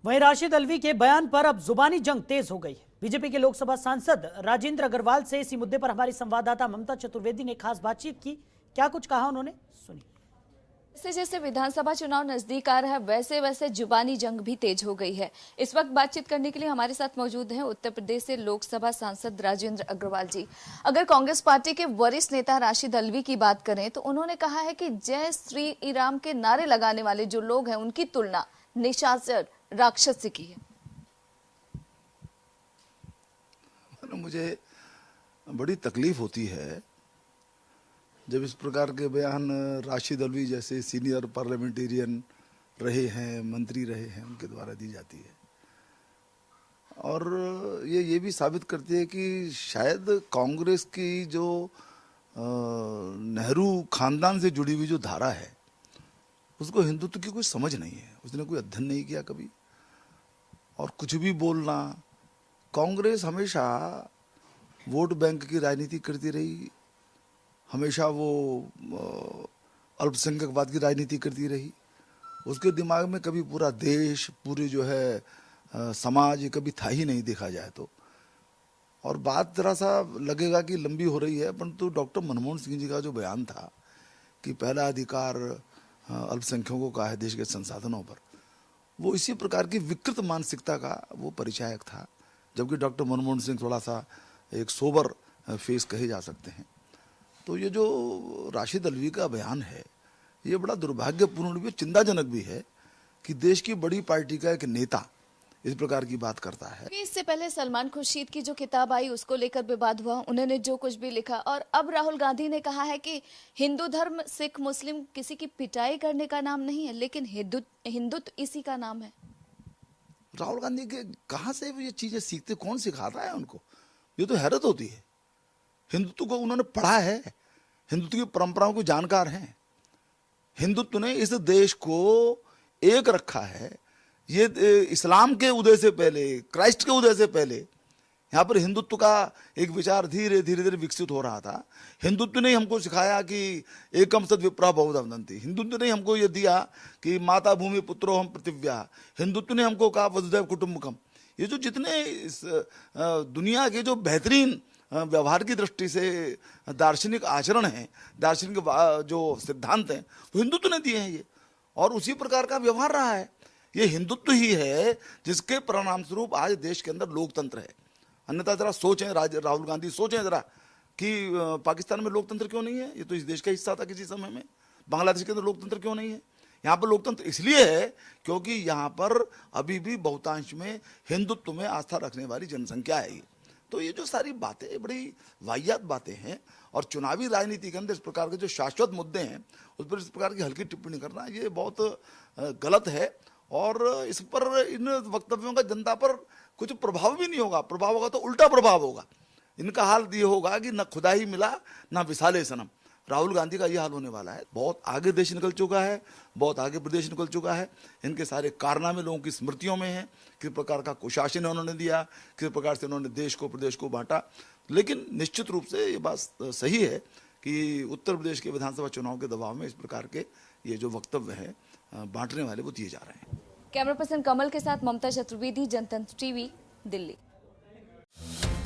वहीं राशिद अल्वी के बयान पर अब जुबानी जंग तेज हो गई है। बीजेपी के लोकसभा सांसद राजेंद्र अग्रवाल से इसी मुद्दे पर हमारी संवाददाता ममता चतुर्वेदी ने खास बातचीत की। क्या कुछ कहा उन्होंने, सुनिए। जैसे जैसे विधानसभा चुनाव नजदीक आ रहा है वैसे वैसे जुबानी जंग भी तेज हो गई है। इस वक्त बातचीत करने के लिए हमारे साथ मौजूद हैं उत्तर प्रदेश से लोकसभा सांसद राजेंद्र अग्रवाल जी। अगर कांग्रेस पार्टी के वरिष्ठ नेता राशिद अल्वी की बात करें तो उन्होंने कहा है कि जय श्री राम के नारे लगाने वाले जो लोग हैं उनकी तुलना निशाचर राक्षस से की है। मुझे बड़ी तकलीफ होती है जब इस प्रकार के बयान राशिद अल्वी जैसे सीनियर पार्लियामेंटेरियन रहे हैं, मंत्री रहे हैं, उनके द्वारा दी जाती है। और ये भी साबित करती है कि शायद कांग्रेस की जो नेहरू खानदान से जुड़ी हुई जो धारा है उसको हिंदुत्व की कोई समझ नहीं है। उसने कोई अध्ययन नहीं किया कभी, और कुछ भी बोलना। कांग्रेस हमेशा वोट बैंक की राजनीति करती रही, हमेशा वो अल्पसंख्यकवाद की राजनीति करती रही। उसके दिमाग में कभी पूरा देश, पूरे जो है समाज, ये कभी था ही नहीं देखा जाए तो। और बात जरा सा लगेगा कि लंबी हो रही है, परंतु डॉक्टर मनमोहन सिंह जी का जो बयान था कि पहला अधिकार अल्पसंख्यकों का है देश के संसाधनों पर, वो इसी प्रकार की विकृत मानसिकता का वो परिचायक था। जबकि डॉक्टर मनमोहन सिंह थोड़ा सा एक सोबर फेस कहे जा सकते हैं। तो ये जो राशिद अल्वी का बयान है ये बड़ा दुर्भाग्यपूर्ण भी, चिंताजनक भी है कि देश की बड़ी पार्टी का एक नेता इस प्रकार की बात करता है। इससे पहले सलमान खुर्शीद की जो किताब आई उसको लेकर विवाद हुआ, उन्होंने जो कुछ भी लिखा, और अब राहुल गांधी ने कहा है कि हिंदू धर्म, सिख, मुस्लिम किसी की पिटाई करने का नाम नहीं है, लेकिन हिंदुत्व इसी का नाम है। राहुल गांधी के कहाँ से ये चीजें सीखते, कौन सिखाता है उनको? ये तो हैरत होती है। हिंदुत्व को उन्होंने पढ़ा है, हिंदुत्व की परंपराओं को जानकार हैं। हिंदुत्व ने इस देश को एक रखा है। ये इस्लाम के उदय से पहले, क्राइस्ट के उदय से पहले यहाँ पर हिंदुत्व का एक विचार धीरे धीरे विकसित हो रहा था। हिंदुत्व ने हमको सिखाया कि एकम सद विप्रा बहुधा वदन्ति। हिंदुत्व ने हमको ये दिया कि माता भूमि पुत्रो हम पृथिव्या। हिंदुत्व ने हमको कहा वसुधैव कुटुंबकम। ये जो जितने इस दुनिया के जो बेहतरीन व्यवहार की दृष्टि से दार्शनिक आचरण है, दार्शनिक जो सिद्धांत हैं, वो हिंदुत्व ने दिए हैं ये, और उसी प्रकार का व्यवहार रहा है। ये हिंदुत्व ही है जिसके परिणाम स्वरूप आज देश के अंदर लोकतंत्र है। अन्यथा जरा सोचें, राहुल गांधी सोचें जरा कि पाकिस्तान में लोकतंत्र क्यों नहीं है? ये तो इस देश का हिस्सा था किसी समय में। बांग्लादेश के अंदर लोकतंत्र क्यों नहीं है? यहाँ पर लोकतंत्र इसलिए है क्योंकि यहाँ पर अभी भी बहुतांश में हिंदुत्व में आस्था रखने वाली जनसंख्या है। तो ये जो सारी बातें बड़ी वाहियात बातें हैं, और चुनावी राजनीति के अंदर इस प्रकार के जो शाश्वत मुद्दे हैं उस पर इस प्रकार की हल्की टिप्पणी करना ये बहुत गलत है। और इस पर, इन वक्तव्यों का जनता पर कुछ प्रभाव भी नहीं होगा। प्रभाव होगा तो उल्टा प्रभाव होगा। इनका हाल ये होगा कि न खुदा ही मिला न विशाले सनम। राहुल गांधी का ये हाल होने वाला है। बहुत आगे देश निकल चुका है, बहुत आगे प्रदेश निकल चुका है। इनके सारे कारनामे लोगों की स्मृतियों में हैं। किस प्रकार का कुशासन उन्होंने दिया, किस प्रकार से उन्होंने देश को, प्रदेश को बांटा। लेकिन निश्चित रूप से ये बात सही है कि उत्तर प्रदेश के विधानसभा चुनाव के दबाव में इस प्रकार के ये जो वक्तव्य है बांटने वाले वो दिए जा रहे हैं। कैमरा पर्सन कमल के साथ ममता चतुर्वेदी, जनतंत्र टीवी, दिल्ली।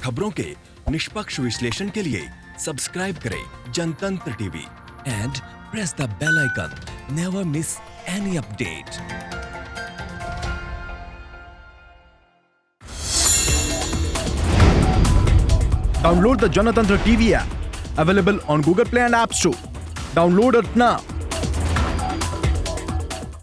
खबरों के निष्पक्ष विश्लेषण के लिए सब्सक्राइब करें Janatantra TV and press the bell icon. Never miss any update. Download the Janatantra TV app, available on Google Play and App Store. Download it now.